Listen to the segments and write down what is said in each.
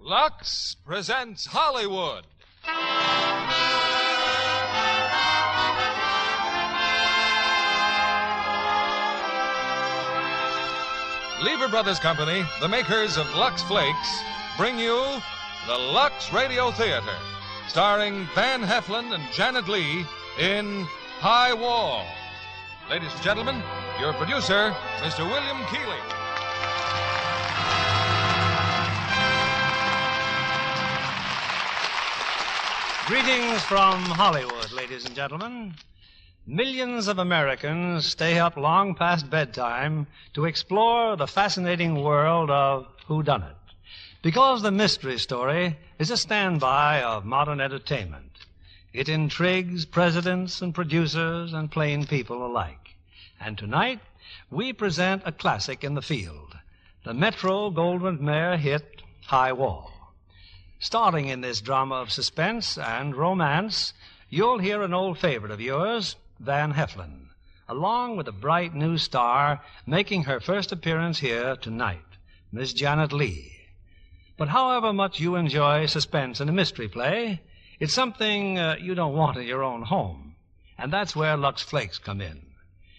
Lux presents Hollywood. Lever Brothers Company, the makers of Lux Flakes, bring you the Lux Radio Theater, starring Van Heflin and Janet Leigh in High Wall. Ladies and gentlemen, your producer, Mr. William Keighley. Greetings from Hollywood, ladies and gentlemen. Millions of Americans stay up long past bedtime to explore the fascinating world of whodunit, because the mystery story is a standby of modern entertainment. It intrigues presidents and producers and plain people alike. And tonight, we present a classic in the field, the Metro-Goldwyn-Mayer hit High Wall. Starting in this drama of suspense and romance, you'll hear an old favorite of yours, Van Heflin, along with a bright new star making her first appearance here tonight, Miss Janet Leigh. But however much you enjoy suspense in a mystery play, it's something you don't want in your own home. And that's where Lux Flakes come in.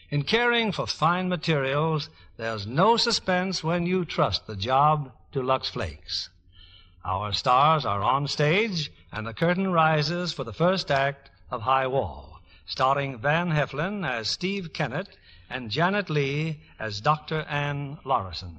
In caring for fine materials, there's no suspense when you trust the job to Lux Flakes. Our stars are on stage, and the curtain rises for the first act of High Wall, starring Van Heflin as Steve Kenet and Janet Leigh as Dr. Ann Lorison.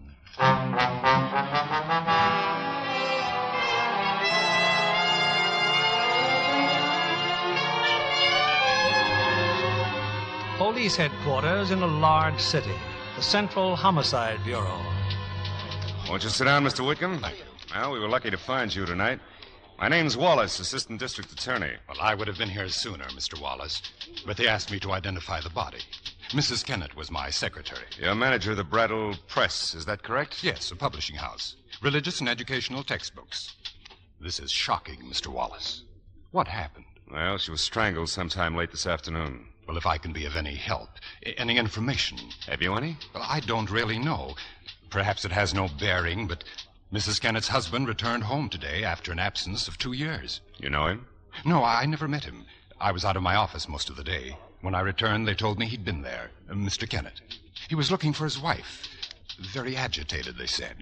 Police headquarters in a large city, the Central Homicide Bureau. Won't you sit down, Mr. Whitcomb? Well, we were lucky to find you tonight. My name's Wallace, Assistant District Attorney. Well, I would have been here sooner, Mr. Wallace, but they asked me to identify the body. Mrs. Kenet was my secretary. You're manager of the Bradbury Press, is that correct? Yes, a publishing house. Religious and educational textbooks. This is shocking, Mr. Wallace. What happened? Well, she was strangled sometime late this afternoon. Well, if I can be of any help, any information. Have you any? Well, I don't really know. Perhaps it has no bearing, but Mrs. Kennett's husband returned home today after an absence of 2 years. You know him? No, I never met him. I was out of my office most of the day. When I returned, they told me he'd been there, Mr. Kenet. He was looking for his wife. Very agitated, they said.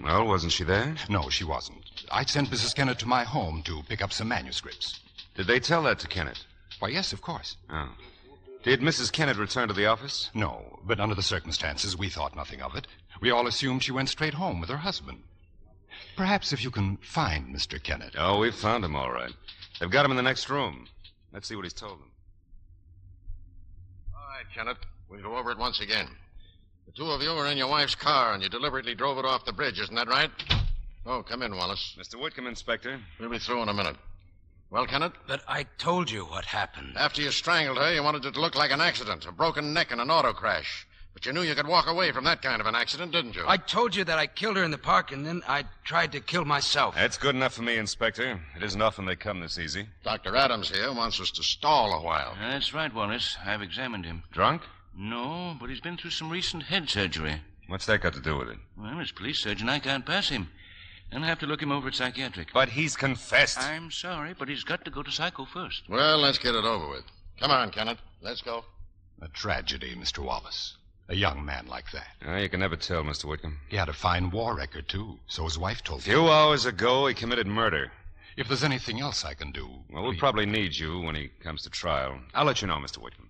Well, wasn't she there? No, she wasn't. I sent Mrs. Kenet to my home to pick up some manuscripts. Did they tell that to Kenet? Why, yes, of course. Oh. Did Mrs. Kenet return to the office? No, but under the circumstances, we thought nothing of it. We all assumed she went straight home with her husband. Perhaps if you can find Mr. Kenet. Oh, we've found him, all right. They've got him in the next room. Let's see what he's told them. All right, Kenet. We'll go over it once again. The two of you were in your wife's car, and you deliberately drove it off the bridge, isn't that right? Oh, come in, Wallace. Mr. Whitcomb, Inspector. We'll be through in a minute. Well, Kenet? But I told you what happened. After you strangled her, you wanted it to look like an accident, a broken neck and an auto crash. But you knew you could walk away from that kind of an accident, didn't you? I told you that I killed her in the park, and then I tried to kill myself. That's good enough for me, Inspector. It isn't often they come this easy. Dr. Adams here wants us to stall a while. That's right, Wallace. I've examined him. Drunk? No, but he's been through some recent head surgery. What's that got to do with it? Well, as police surgeon, I can't pass him. And I have to look him over at psychiatric. But he's confessed. I'm sorry, but he's got to go to psycho first. Well, let's get it over with. Come on, Kenet. Let's go. A tragedy, Mr. Wallace. A young man like that. You can never tell, Mr. Whitcomb. He had a fine war record, too. So his wife told me. A few hours ago, he committed murder. If there's anything else I can do... Well, we'll probably need you when he comes to trial. I'll let you know, Mr. Whitcomb.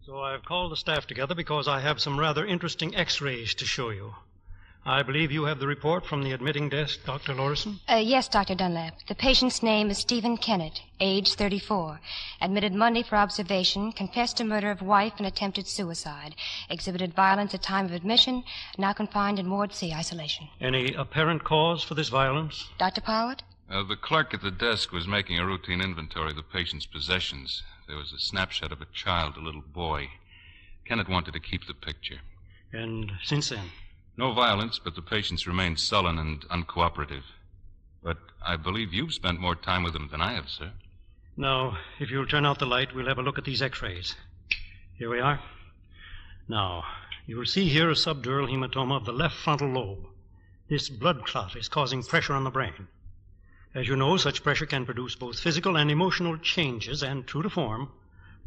So I've called the staff together because I have some rather interesting x-rays to show you. I believe you have the report from the admitting desk, Dr. Lorison? Yes, Dr. Dunlap. The patient's name is Steven Kenet, age 34. Admitted Monday for observation, confessed to murder of wife and attempted suicide. Exhibited violence at time of admission, now confined in Ward C isolation. Any apparent cause for this violence? Dr. Powart? The clerk at the desk was making a routine inventory of the patient's possessions. There was a snapshot of a child, a little boy. Kenet wanted to keep the picture. And since then? No violence, but the patients remained sullen and uncooperative. But I believe you've spent more time with him than I have, sir. Now, if you'll turn out the light, we'll have a look at these x-rays. Here we are. Now, you will see here a subdural hematoma of the left frontal lobe. This blood clot is causing pressure on the brain. As you know, such pressure can produce both physical and emotional changes, and true to form,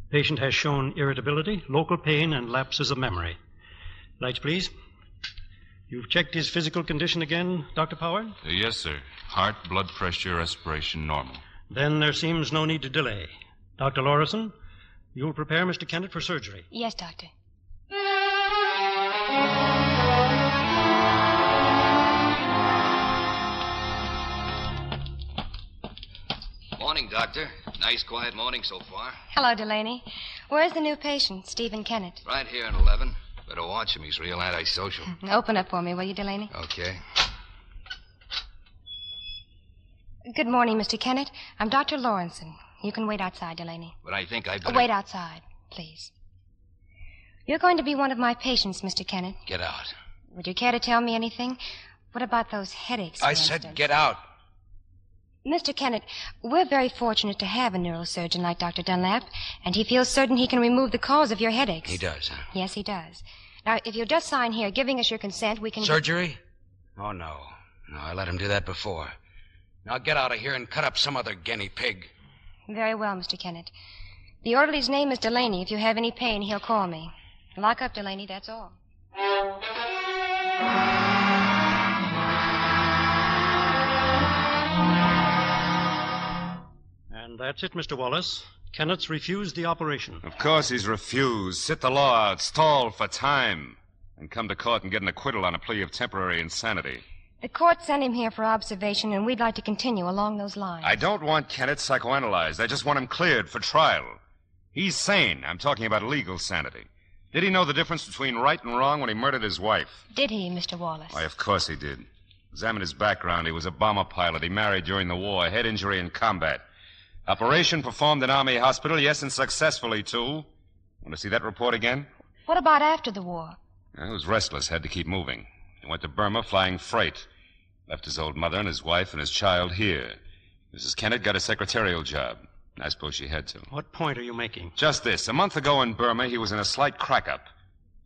the patient has shown irritability, local pain, and lapses of memory. Lights, please. You've checked his physical condition again, Dr. Power? Yes, sir. Heart, blood pressure, respiration, normal. Then there seems no need to delay. Dr. Lorison, you'll prepare Mr. Kenet for surgery. Yes, Doctor. Morning, Doctor. Nice, quiet morning so far. Hello, Delaney. Where's the new patient, Steven Kenet? Right here in 11. Better watch him. He's real antisocial. Open up for me, will you, Delaney? Okay. Good morning, Mr. Kenet. I'm Dr. Lawrenson. You can wait outside, Delaney. But I think I better... Wait outside, please. You're going to be one of my patients, Mr. Kenet. Get out. Would you care to tell me anything? What about those headaches, I said get out. Mr. Kenet, we're very fortunate to have a neurosurgeon like Dr. Dunlap, and he feels certain he can remove the cause of your headaches. He does, huh? Yes, he does. Now, if you'll just sign here giving us your consent, we can... Surgery? Oh, no. No, I let him do that before. Now get out of here and cut up some other guinea pig. Very well, Mr. Kenet. The orderly's name is Delaney. If you have any pain, he'll call me. Lock up, Delaney, that's all. And that's it, Mr. Wallace. Kennett's refused the operation. Of course he's refused. Sit the law out, stall for time, and come to court and get an acquittal on a plea of temporary insanity. The court sent him here for observation, and we'd like to continue along those lines. I don't want Kenet psychoanalyzed. I just want him cleared for trial. He's sane. I'm talking about legal sanity. Did he know the difference between right and wrong when he murdered his wife? Did he, Mr. Wallace? Why, of course he did. Examine his background. He was a bomber pilot. He married during the war, head injury in combat. Operation performed in Army hospital, yes, and successfully, too. Want to see that report again? What about after the war? He was restless, had to keep moving. He went to Burma flying freight. Left his old mother and his wife and his child here. Mrs. Kenet got a secretarial job. I suppose she had to. What point are you making? Just this. A month ago in Burma, he was in a slight crack-up.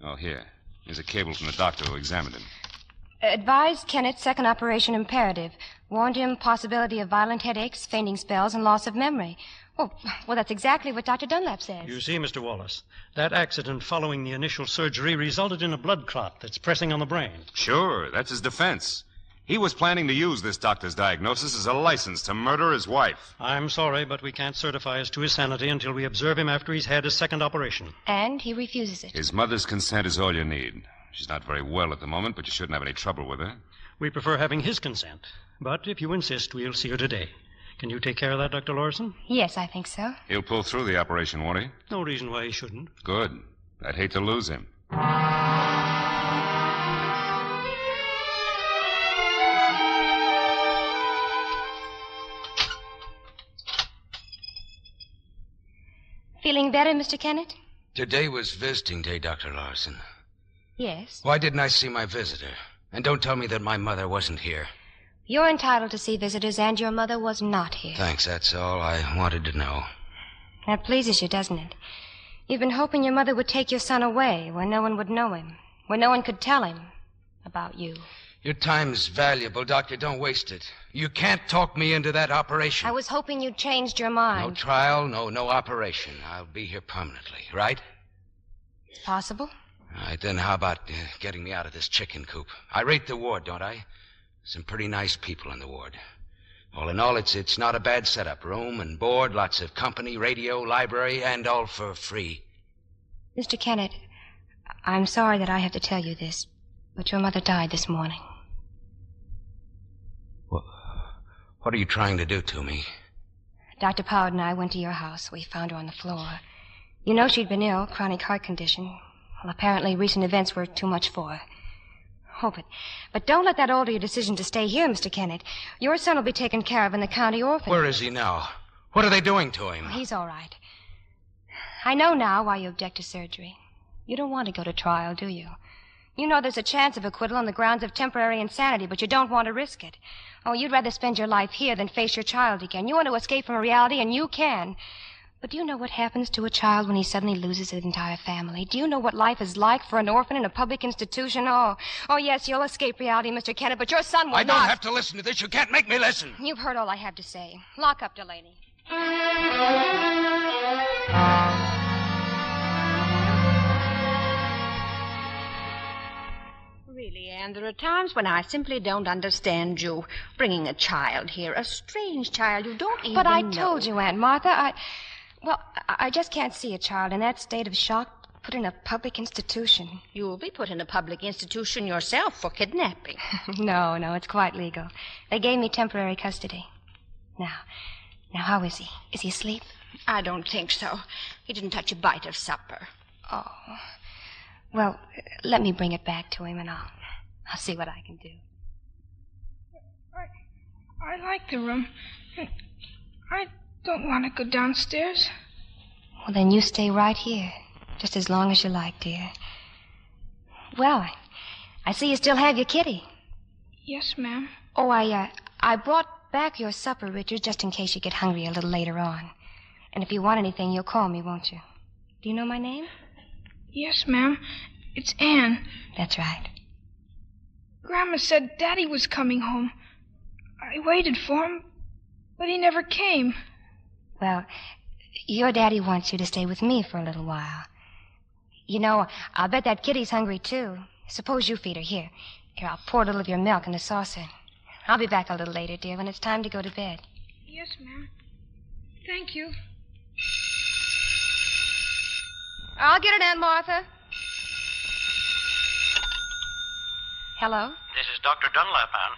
Oh, here. Here's a cable from the doctor who examined him. Advised Kenet second operation imperative. Warned him possibility of violent headaches, fainting spells, and loss of memory. Oh, well, that's exactly what Dr. Dunlap says. You see, Mr. Wallace, that accident following the initial surgery resulted in a blood clot that's pressing on the brain. Sure, that's his defense. He was planning to use this doctor's diagnosis as a license to murder his wife. I'm sorry, but we can't certify as to his sanity until we observe him after he's had his second operation. And he refuses it. His mother's consent is all you need. She's not very well at the moment, but you shouldn't have any trouble with her. We prefer having his consent. But if you insist, we'll see her today. Can you take care of that, Dr. Lawrenson? Yes, I think so. He'll pull through the operation, won't he? No reason why he shouldn't. Good. I'd hate to lose him. Feeling better, Mr. Kenet? Today was visiting day, Dr. Larson. Yes. Why didn't I see my visitor? And don't tell me that my mother wasn't here. You're entitled to see visitors, and your mother was not here. Thanks, that's all I wanted to know. That pleases you, doesn't it? You've been hoping your mother would take your son away where no one would know him, where no one could tell him about you. Your time's valuable, Doctor. Don't waste it. You can't talk me into that operation. I was hoping you'd changed your mind. No trial, no operation. I'll be here permanently, right? It's possible. All right, then how about getting me out of this chicken coop? I rate the ward, don't I? Some pretty nice people in the ward. All in all, it's not a bad setup. Room and board, lots of company, radio, library, and all for free. Mr. Kenet, I'm sorry that I have to tell you this, but your mother died this morning. What are you trying to do to me? Dr. Powell and I went to your house. We found her on the floor. You know she'd been ill, chronic heart condition. Well, apparently recent events were too much for her. Oh, but don't let that alter your decision to stay here, Mr. Kenet. Your son will be taken care of in the county orphanage. Where is he now? What are they doing to him? He's all right. I know now why you object to surgery. You don't want to go to trial, do you? You know there's a chance of acquittal on the grounds of temporary insanity, but you don't want to risk it. Oh, you'd rather spend your life here than face your child again. You want to escape from reality, and you can. But do you know what happens to a child when he suddenly loses his entire family? Do you know what life is like for an orphan in a public institution? Oh, yes, you'll escape reality, Mr. Kenet, but your son will I not. don't have to listen to this. You can't make me listen. You've heard all I have to say. Lock up Delaney. Really, Anne, there are times when I simply don't understand you. Bringing a child here, a strange child you don't even know. But I told you, Aunt Martha, I just can't see a child in that state of shock put in a public institution. You'll be put in a public institution yourself for kidnapping. No, it's quite legal. They gave me temporary custody. Now, how is he? Is he asleep? I don't think so. He didn't touch a bite of supper. Oh. Well, let me bring it back to him, and I'll see what I can do. I like the room. I don't want to go downstairs. Well, then you stay right here, just as long as you like, dear. Well, I see you still have your kitty. Yes, ma'am. Oh, I brought back your supper, Richard, just in case you get hungry a little later on. And if you want anything, you'll call me, won't you? Do you know my name? Yes, ma'am. It's Anne. That's right. Grandma said Daddy was coming home. I waited for him, but he never came. Well, your daddy wants you to stay with me for a little while. You know, I'll bet that kitty's hungry, too. Suppose you feed her. Here, I'll pour a little of your milk in the saucer. I'll be back a little later, dear, when it's time to go to bed. Yes, ma'am. Thank you. I'll get it, Aunt Martha. Hello? This is Dr. Dunlap, Anne.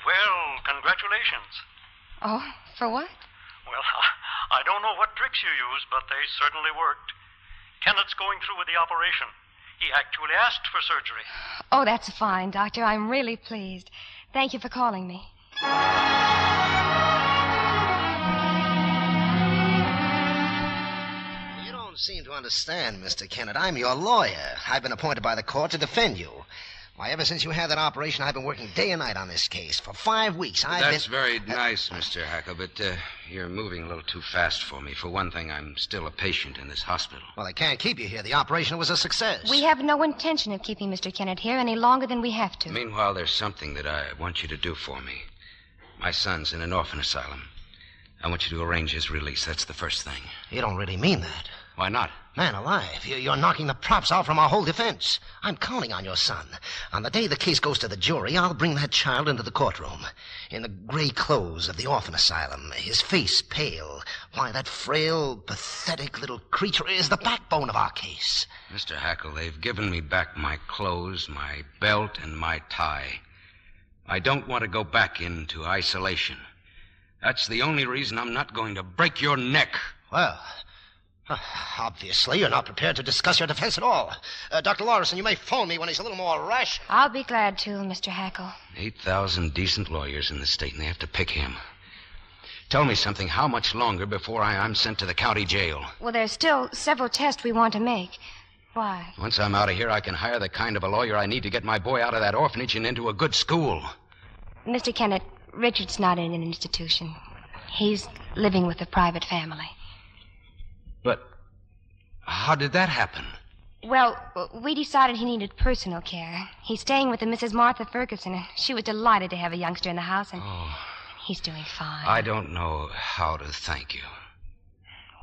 Well, congratulations. Oh, for what? Well, I don't know what tricks you used, but they certainly worked. Kennett's going through with the operation. He actually asked for surgery. Oh, that's fine, Doctor. I'm really pleased. Thank you for calling me. You don't seem to understand, Mr. Kenet. I'm your lawyer. I've been appointed by the court to defend you. Why, ever since you had that operation, I've been working day and night on this case. For 5 weeks, That's very nice, Mr. Hackle, but you're moving a little too fast for me. For one thing, I'm still a patient in this hospital. Well, they can't keep you here. The operation was a success. We have no intention of keeping Mr. Kenet here any longer than we have to. Meanwhile, there's something that I want you to do for me. My son's in an orphan asylum. I want you to arrange his release. That's the first thing. You don't really mean that. Why not? Man alive, you're knocking the props out from our whole defense. I'm counting on your son. On the day the case goes to the jury, I'll bring that child into the courtroom. In the gray clothes of the orphan asylum, his face pale. Why, that frail, pathetic little creature is the backbone of our case. Mr. Hackle, they've given me back my clothes, my belt, and my tie. I don't want to go back into isolation. That's the only reason I'm not going to break your neck. Well, obviously, you're not prepared to discuss your defense at all. Dr. Lawrison, you may phone me when he's a little more rash. I'll be glad to, Mr. Hackle. 8,000 decent lawyers in the state, and they have to pick him. Tell me something. How much longer before I'm sent to the county jail? Well, there's still several tests we want to make. Why? Once I'm out of here, I can hire the kind of a lawyer I need to get my boy out of that orphanage and into a good school. Mr. Kenet, Richard's not in an institution. He's living with a private family. But how did that happen? Well, we decided he needed personal care. He's staying with a Mrs. Martha Ferguson, and she was delighted to have a youngster in the house, and he's doing fine. I don't know how to thank you.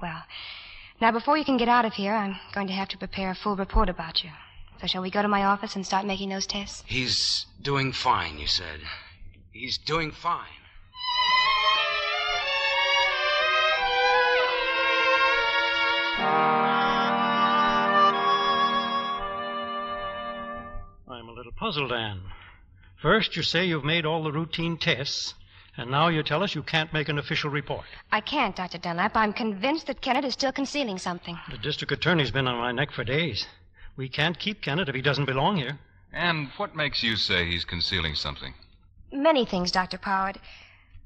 Well, now before you can get out of here, I'm going to have to prepare a full report about you. So shall we go to my office and start making those tests? He's doing fine, you said. He's doing fine. I'm a little puzzled, Anne. First, you say you've made all the routine tests, and now you tell us you can't make an official report. I can't, Dr. Dunlap. I'm convinced that Kenet is still concealing something. The district attorney's been on my neck for days. We can't keep Kenet if he doesn't belong here. And what makes you say he's concealing something? Many things, Dr. Poward.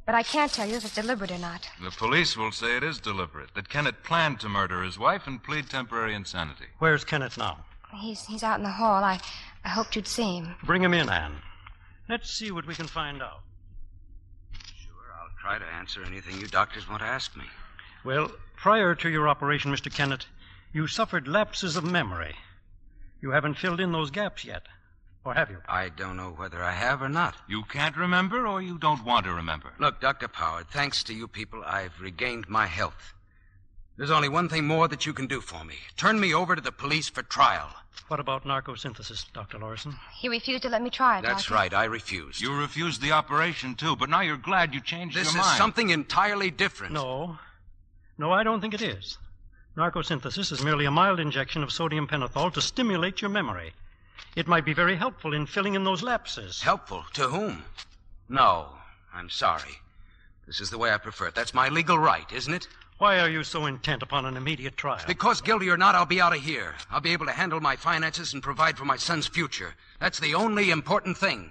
But I can't tell you if it's deliberate or not. The police will say it is deliberate, that Kenet planned to murder his wife and plead temporary insanity. Where's Kenet now? He's out in the hall. I hoped you'd see him. Bring him in, Anne. Let's see what we can find out. Sure, I'll try to answer anything you doctors want to ask me. Well, prior to your operation, Mr. Kenet, you suffered lapses of memory. You haven't filled in those gaps yet. Or have you? I don't know whether I have or not. You can't remember or you don't want to remember? Look, Dr. Power, thanks to you people, I've regained my health. There's only one thing more that you can do for me. Turn me over to the police for trial. What about narcosynthesis, Dr. Lorison? He refused to let me try it, That's Doctor. right, I refused. You refused the operation, too, but now you're glad you changed your mind. This is something entirely different. No, I don't think it is. Narcosynthesis is merely a mild injection of sodium pentothal to stimulate your memory. It might be very helpful in filling in those lapses. Helpful? To whom? No, I'm sorry. This is the way I prefer it. That's my legal right, isn't it? Why are you so intent upon an immediate trial? Because, guilty or not, I'll be out of here. I'll be able to handle my finances and provide for my son's future. That's the only important thing.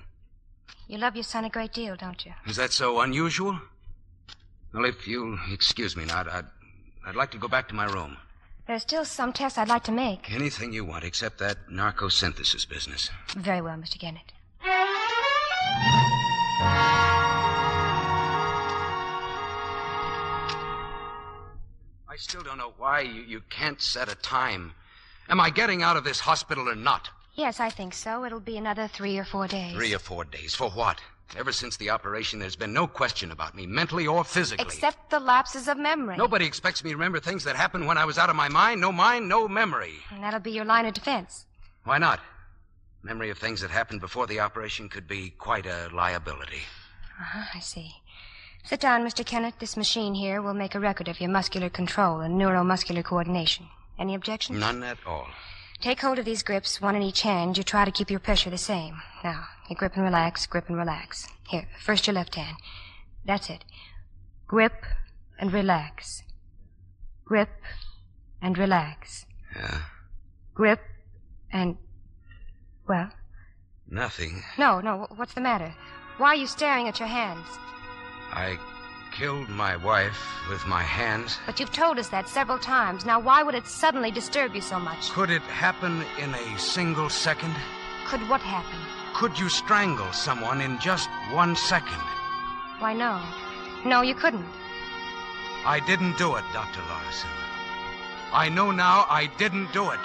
You love your son a great deal, don't you? Is that so unusual? Well, if you'll excuse me now, I'd like to go back to my room. There's still some tests I'd like to make. Anything you want except that narcosynthesis business. Very well, Mr. Kenet. I still don't know why you can't set a time. Am I getting out of this hospital or not? Yes, I think so. It'll be another 3 or 4 days. 3 or 4 days. For what? Ever since the operation, there's been no question about me, mentally or physically. Except the lapses of memory. Nobody expects me to remember things that happened when I was out of my mind. No mind, no memory. And that'll be your line of defense. Why not? Memory of things that happened before the operation could be quite a liability. I see. Sit down, Mr. Kenet. This machine here will make a record of your muscular control and neuromuscular coordination. Any objections? None at all. Take hold of these grips, one in each hand. You try to keep your pressure the same. Now, you grip and relax, grip and relax. Here, first your left hand. That's it. Grip and relax. Grip and relax. Yeah? Grip and... well? Nothing. No, what's the matter? Why are you staring at your hands? I killed my wife with my hands. But you've told us that several times. Now, why would it suddenly disturb you so much? Could it happen in a single second? Could what happen? Could you strangle someone in just 1 second? Why, no. No, you couldn't. I didn't do it, Dr. Larson. I know now I didn't do it.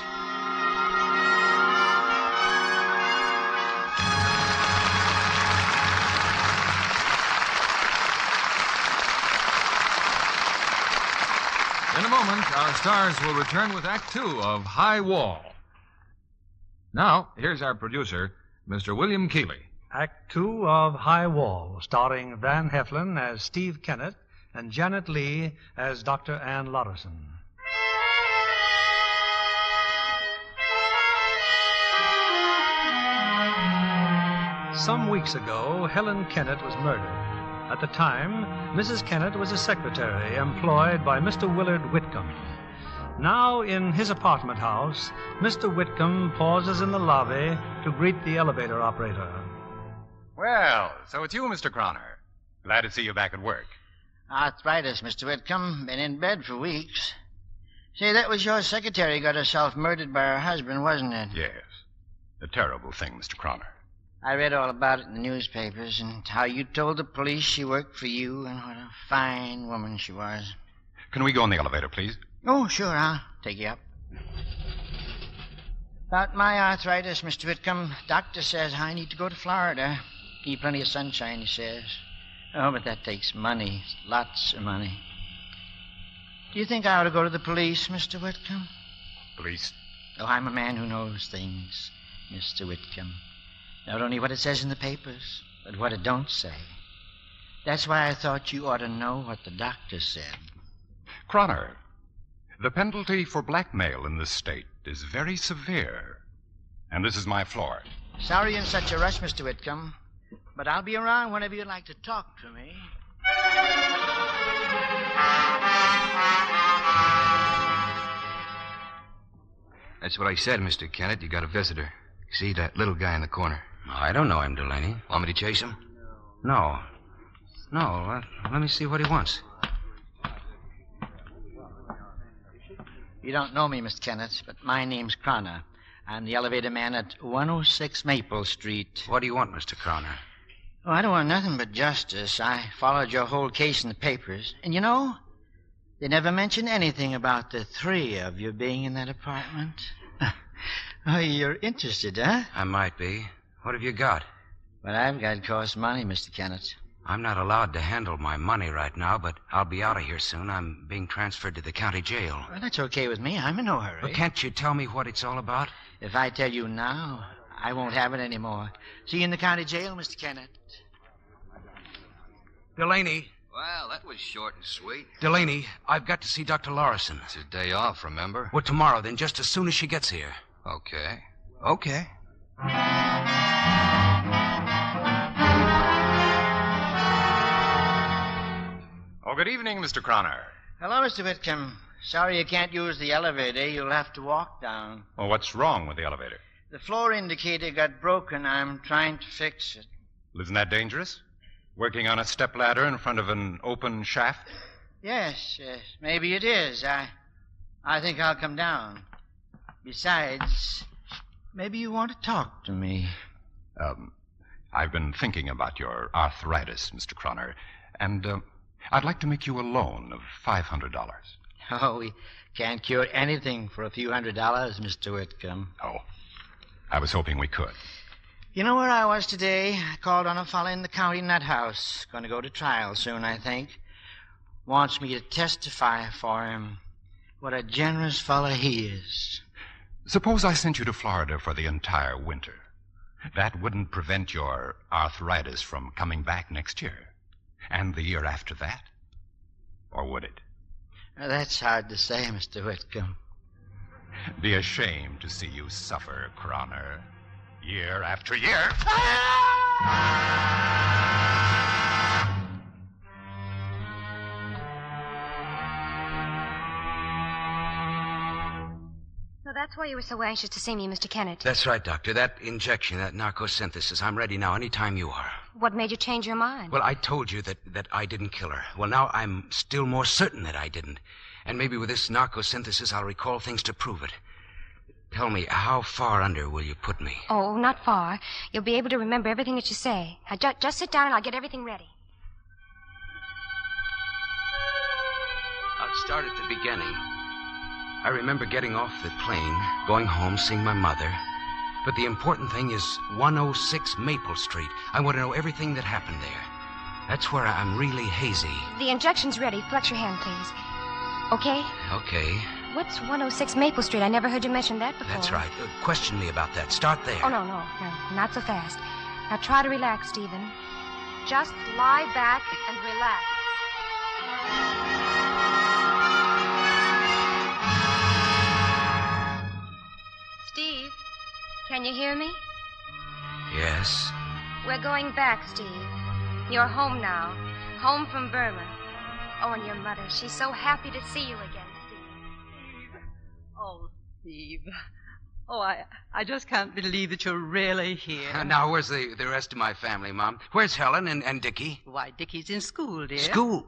In a moment, our stars will return with Act Two of High Wall. Now, here's our producer, Mr. William Keeley. Act Two of High Wall, starring Van Heflin as Steve Kenet and Janet Leigh as Dr. Ann Lotterson. Some weeks ago, Helen Kenet was murdered. At the time, Mrs. Kenet was a secretary employed by Mr. Willard Whitcomb. Now, in his apartment house, Mr. Whitcomb pauses in the lobby to greet the elevator operator. Well, so it's you, Mr. Croner. Glad to see you back at work. Arthritis, Mr. Whitcomb. Been in bed for weeks. Say, that was your secretary got herself murdered by her husband, wasn't it? Yes. A terrible thing, Mr. Croner. I read all about it in the newspapers and how you told the police she worked for you and what a fine woman she was. Can we go in the elevator, please? Oh, sure, I'll take you up. About my arthritis, Mr. Whitcomb, doctor says I need to go to Florida. Need plenty of sunshine, he says. Oh, but that takes money. Lots of money. Do you think I ought to go to the police, Mr. Whitcomb? Police? Oh, I'm a man who knows things, Mr. Whitcomb. Not only what it says in the papers, but what it don't say. That's why I thought you ought to know what the doctor said. Croner, the penalty for blackmail in this state is very severe. And this is my floor. Sorry you're in such a rush, Mr. Whitcomb, but I'll be around whenever you'd like to talk to me. That's what I said, Mr. Kenet. You got a visitor. See that little guy in the corner? I don't know him, Delaney. Want me to chase him? No. Let me see what he wants. You don't know me, Mr. Kenet, but my name's Croner. I'm the elevator man at 106 Maple Street. What do you want, Mr. Croner? Oh, I don't want nothing but justice. I followed your whole case in the papers. And you know, They never mention anything about the three of you being in that apartment. Oh, you're interested, huh? I might be. What have you got? What I've got costs money, Mr. Kenet. I'm not allowed to handle my money right now, but I'll be out of here soon. I'm being transferred to the county jail. Well, that's okay with me. I'm in no hurry. Well, can't you tell me what it's all about? If I tell you now, I won't have it anymore. See you in the county jail, Mr. Kenet. Delaney. Well, that was short and sweet. Delaney, I've got to see Dr. Lorison. It's his day off, remember? Well, tomorrow, then, just as soon as she gets here. Okay. Okay. Oh, good evening, Mr. Croner. Hello, Mr. Whitcomb. Sorry you can't use the elevator. You'll have to walk down. Well, what's wrong with the elevator? The floor indicator got broken. I'm trying to fix it. Well, isn't that dangerous? Working on a stepladder in front of an open shaft? Yes. Maybe it is. I think I'll come down. Besides, maybe you want to talk to me. I've been thinking about your arthritis, Mr. Croner, and I'd like to make you a loan of $500. Oh, we can't cure anything for a few $100, Mr. Whitcomb. Oh, I was hoping we could. You know where I was today? I called on a fellow in the county nut house. Going to go to trial soon, I think. Wants me to testify for him. What a generous fellow he is. Suppose I sent you to Florida for the entire winter. That wouldn't prevent your arthritis from coming back next year. And the year after that? Or would it? That's hard to say, Mr. Whitcomb. Be ashamed to see you suffer, Croner. Year after year. So that's why you were so anxious to see me, Mr. Kenet. That's right, Doctor. That injection, that narcosynthesis. I'm ready now, any time you are. What made you change your mind? Well, I told you that I didn't kill her. Well, now I'm still more certain that I didn't. And maybe with this narcosynthesis, I'll recall things to prove it. Tell me, how far under will you put me? Oh, not far. You'll be able to remember everything that you say. Now, just sit down and I'll get everything ready. I'll start at the beginning. I remember getting off the plane, going home, seeing my mother. But the important thing is 106 Maple Street. I want to know everything that happened there. That's where I'm really hazy. The injection's ready. Flex your hand, please. Okay? Okay. What's 106 Maple Street? I never heard you mention that before. That's right. Question me about that. Start there. Oh, no, not so fast. Now try to relax, Stephen. Just lie back and relax. Steve, can you hear me? Yes. We're going back, Steve. You're home now. Home from Burma. Oh, and your mother. She's so happy to see you again. Oh, Steve. Oh, I just can't believe that you're really here. Now, where's the rest of my family, Mom? Where's Helen and Dickie? Why, Dickie's in school, dear. School?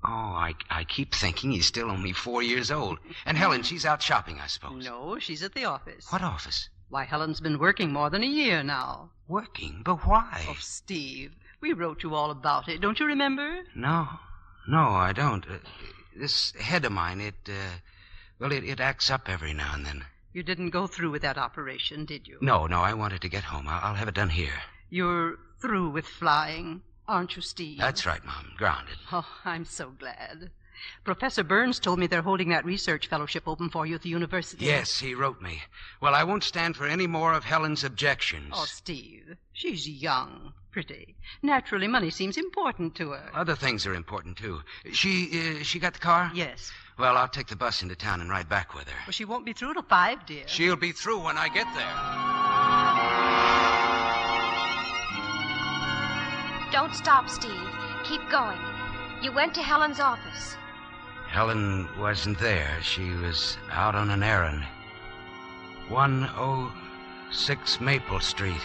Oh, I keep thinking he's still only 4 years old. And Helen, she's out shopping, I suppose. No, she's at the office. What office? Why, Helen's been working more than a year now. Working? But why? Oh, Steve, we wrote you all about it. Don't you remember? No, I don't. This head of mine, it acts up every now and then. You didn't go through with that operation, did you? No, I wanted to get home. I'll have it done here. You're through with flying, aren't you, Steve? That's right, Mom. Grounded. Oh, I'm so glad. Professor Burns told me they're holding that research fellowship open for you at the university. Yes, he wrote me. Well, I won't stand for any more of Helen's objections. Oh, Steve, she's young, pretty. Naturally, money seems important to her. Other things are important, too. She got the car? Yes. Well, I'll take the bus into town and ride back with her. Well, she won't be through till 5, dear. She'll be through when I get there. Don't stop, Steve. Keep going. You went to Helen's office. Helen wasn't there. She was out on an errand. 106 Maple Street.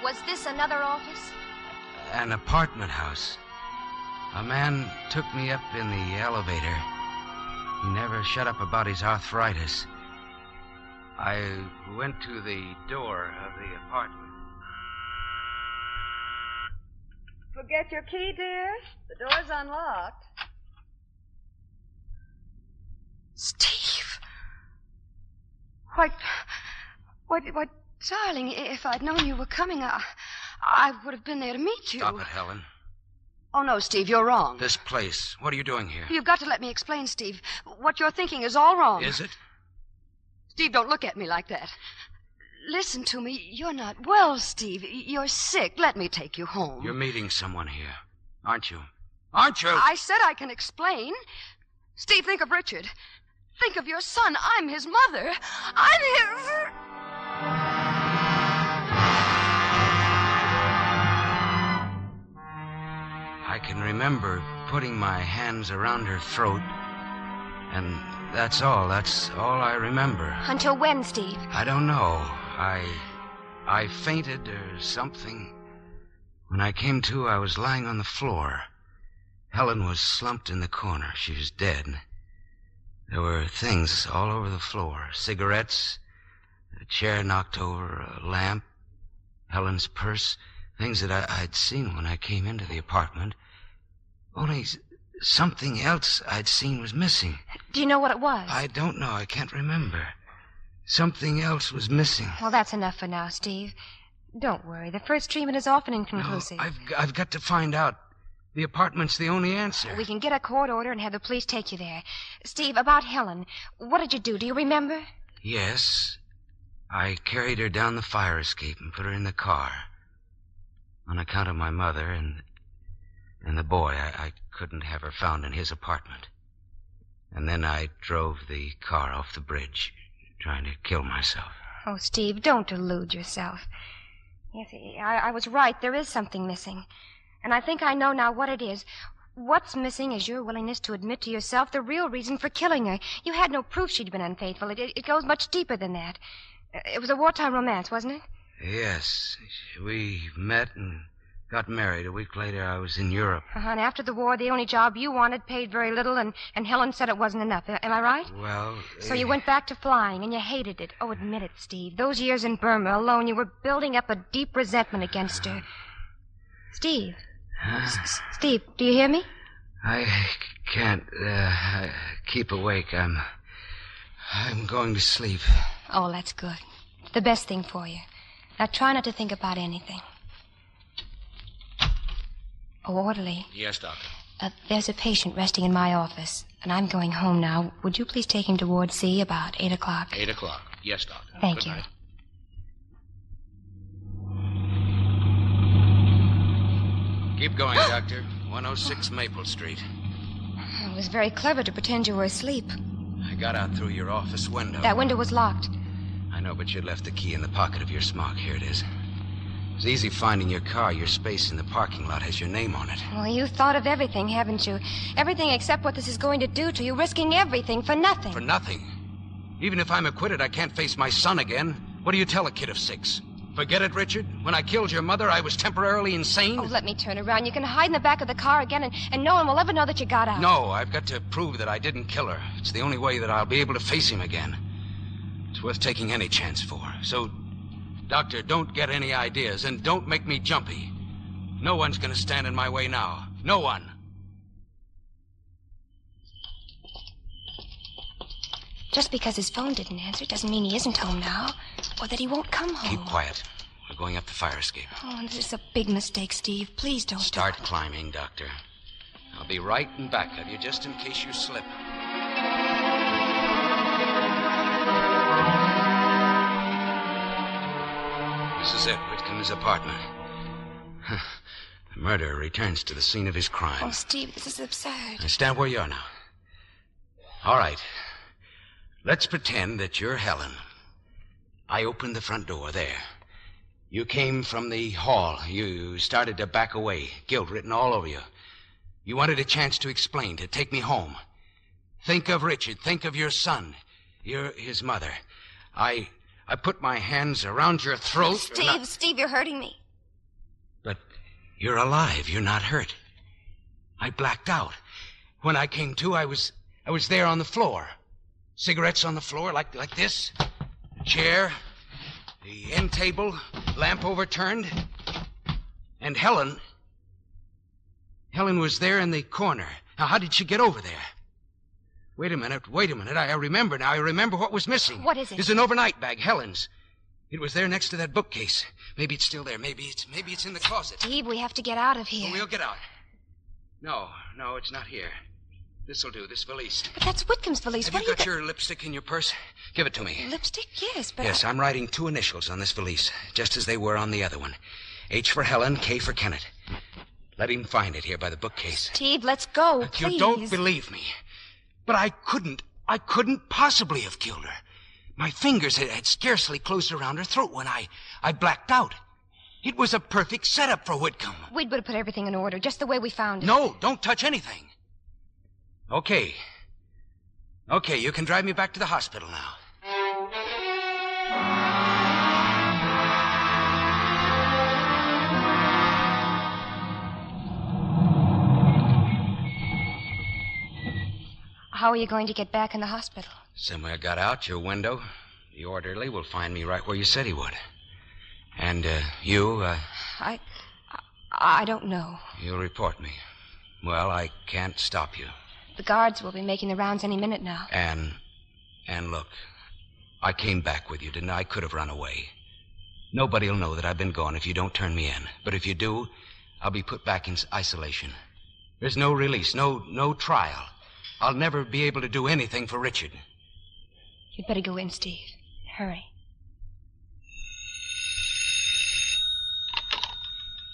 Was this another office? An apartment house. A man took me up in the elevator. He never shut up about his arthritis. I went to the door of the apartment. Forget your key, dear? The door's unlocked. Steve. What, darling, if I'd known you were coming, I would have been there to meet you. Stop it, Helen. Oh, no, Steve, you're wrong. This place. What are you doing here? You've got to let me explain, Steve. What you're thinking is all wrong. Is it? Steve, don't look at me like that. Listen to me. You're not well, Steve. You're sick. Let me take you home. You're meeting someone here, aren't you? Aren't you? I said I can explain. Steve, think of Richard. Think of your son. I'm his mother. I'm here. I can remember putting my hands around her throat, and that's all. That's all I remember. Until when, Steve? I don't know. I fainted or something. When I came to, I was lying on the floor. Helen was slumped in the corner. She was dead. There were things all over the floor. Cigarettes, a chair knocked over, a lamp, Helen's purse, things that I'd seen when I came into the apartment. Only something else I'd seen was missing. Do you know what it was? I don't know. I can't remember. Something else was missing. Well, that's enough for now, Steve. Don't worry. The first treatment is often inconclusive. No, I've got to find out. The apartment's the only answer. We can get a court order and have the police take you there. Steve, about Helen, what did you do? Do you remember? Yes. I carried her down the fire escape and put her in the car. On account of my mother and the boy, I couldn't have her found in his apartment. And then I drove the car off the bridge, trying to kill myself. Oh, Steve, don't delude yourself. Yes, I was right. There is something missing. And I think I know now what it is. What's missing is your willingness to admit to yourself the real reason for killing her. You had no proof she'd been unfaithful. It goes much deeper than that. It was a wartime romance, wasn't it? Yes. We met and got married. A week later, I was in Europe. And after the war, the only job you wanted paid very little, and Helen said it wasn't enough. Am I right? Well... So you went back to flying, and you hated it. Oh, admit it, Steve. Those years in Burma alone, you were building up a deep resentment against her. Steve. Steve, do you hear me? I can't keep awake. I'm going to sleep. Oh, that's good. It's the best thing for you. Now try not to think about anything. Oh, orderly. Yes, Doctor. There's a patient resting in my office, and I'm going home now. Would you please take him to Ward C about 8 o'clock? 8 o'clock. Yes, Doctor. Thank Good you. night. Keep going, Doctor. 106 Maple Street. It was very clever to pretend you were asleep. I got out through your office window. That window was locked. I know, but you left the key in the pocket of your smock. Here it is. It's easy finding your car. Your space in the parking lot has your name on it. Well, you've thought of everything, haven't you? Everything except what this is going to do to you, risking everything for nothing. For nothing? Even if I'm acquitted, I can't face my son again. What do you tell a kid of 6? Forget it, Richard? When I killed your mother, I was temporarily insane? Oh, let me turn around. You can hide in the back of the car again, and no one will ever know that you got out. No, I've got to prove that I didn't kill her. It's the only way that I'll be able to face him again. It's worth taking any chance for. So, Doctor, don't get any ideas, and don't make me jumpy. No one's going to stand in my way now. No one. Just because his phone didn't answer doesn't mean he isn't home now, or that he won't come home. Keep quiet. We're going up the fire escape. Oh, this is a big mistake, Steve. Please don't Start climbing, Doctor. I'll be right in back of you just in case you slip. This is it, Whitcomb's apartment. The murderer returns to the scene of his crime. Oh, Steve, this is absurd. Now stand where you are now. All right. Let's pretend that you're Helen. I opened the front door there. You came from the hall. You started to back away, guilt written all over you. You wanted a chance to explain, to take me home. Think of Richard. Think of your son. You're his mother. I put my hands around your throat. Steve, you're hurting me. But you're alive. You're not hurt. I blacked out. When I came to, I was there on the floor. Cigarettes on the floor like this. Chair. The end table. Lamp overturned. And Helen was there in the corner. Now, how did she get over there? Wait a minute. I remember now. I remember what was missing. What is it? It's an overnight bag, Helen's. It was there next to that bookcase. Maybe it's still there. Maybe it's in the closet. Steve, we have to get out of here. We'll get out. No, it's not here. This'll do, this valise. But that's Whitcomb's valise. Have you got your lipstick in your purse? Give it to me. Lipstick? Yes, but... Yes, I'm writing 2 initials on this valise, just as they were on the other one. H for Helen, K for Kenet. Let him find it here by the bookcase. Steve, let's go, Look, please. You don't believe me. But I couldn't possibly have killed her. My fingers had scarcely closed around her throat when I blacked out. It was a perfect setup for Whitcomb. We'd better put everything in order, just the way we found it. No, don't touch anything. Okay, you can drive me back to the hospital now. How are you going to get back in the hospital? Same way I got out, your window. The orderly will find me right where you said he would. And, you, I don't know. You'll report me. Well, I can't stop you. The guards will be making the rounds any minute now. And look, I came back with you, didn't I? I could have run away. Nobody'll know that I've been gone if you don't turn me in. But if you do, I'll be put back in isolation. There's no release, no trial. I'll never be able to do anything for Richard. You'd better go in, Steve. Hurry.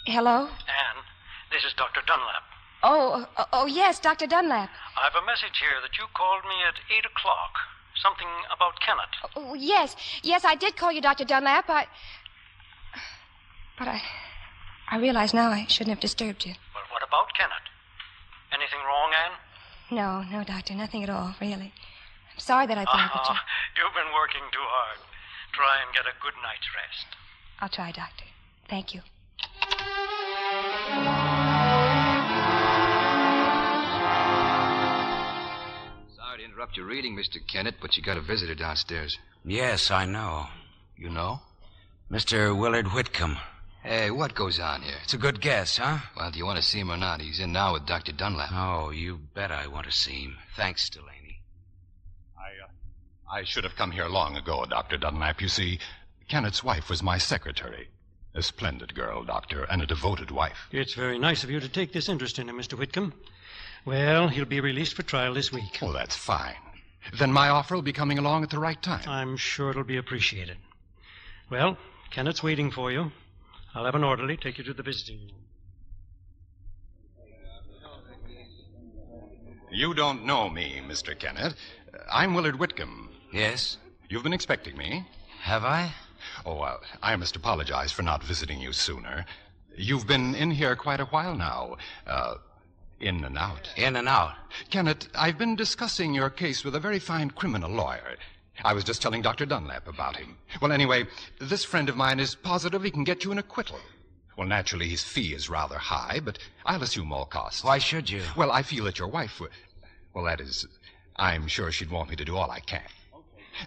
Hello? Anne, this is Dr. Dunlap. Oh, yes, Dr. Dunlap. I've a message here that you called me at 8 o'clock. Something about Kenet. Oh, yes, I did call you Dr. Dunlap. But I realize now I shouldn't have disturbed you. Well, what about Kenet? Anything wrong, Anne? No, Doctor, nothing at all, really. I'm sorry that I bothered you. You've been working too hard. Try and get a good night's rest. I'll try, Doctor. Thank you. Sorry to interrupt your reading, Mr. Kenet, but you got a visitor downstairs. Yes, I know. You know? Mr. Willard Whitcomb. Hey, what goes on here? It's a good guess, huh? Well, do you want to see him or not? He's in now with Dr. Dunlap. Oh, you bet I want to see him. Thanks, Delaney. I should have come here long ago, Dr. Dunlap. You see, Kennett's wife was my secretary. A splendid girl, Doctor, and a devoted wife. It's very nice of you to take this interest in him, Mr. Whitcomb. Well, he'll be released for trial this week. Oh, that's fine. Then my offer will be coming along at the right time. I'm sure it'll be appreciated. Well, Kennett's waiting for you. I'll have an orderly take you to the visiting room. You don't know me, Mr. Kenet. I'm Willard Whitcomb. Yes? You've been expecting me. Have I? Oh, I must apologize for not visiting you sooner. You've been in here quite a while now. In and out. In and out? Kenet, I've been discussing your case with a very fine criminal lawyer. I was just telling Dr. Dunlap about him. Well, anyway, this friend of mine is positive he can get you an acquittal. Well, naturally, his fee is rather high, but I'll assume all costs. Why should you? Well, I feel that your wife would... Well, that is... I'm sure she'd want me to do all I can.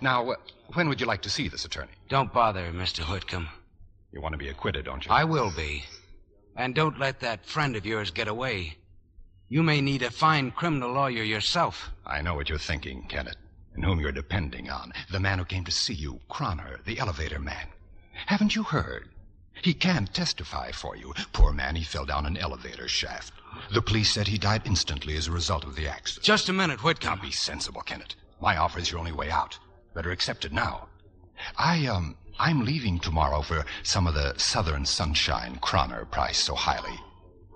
Now, when would you like to see this attorney? Don't bother, Mr. Whitcomb. You want to be acquitted, don't you? I will be. And don't let that friend of yours get away. You may need a fine criminal lawyer yourself. I know what you're thinking, Kenet, and whom you're depending on. The man who came to see you, Croner, the elevator man. Haven't you heard? He can't testify for you. Poor man, he fell down an elevator shaft. The police said he died instantly as a result of the accident. Just a minute, Whitcomb. Now, be sensible, Kenet. My offer is your only way out. Better accept it now. I'm leaving tomorrow for some of the Southern Sunshine Croner priced so highly.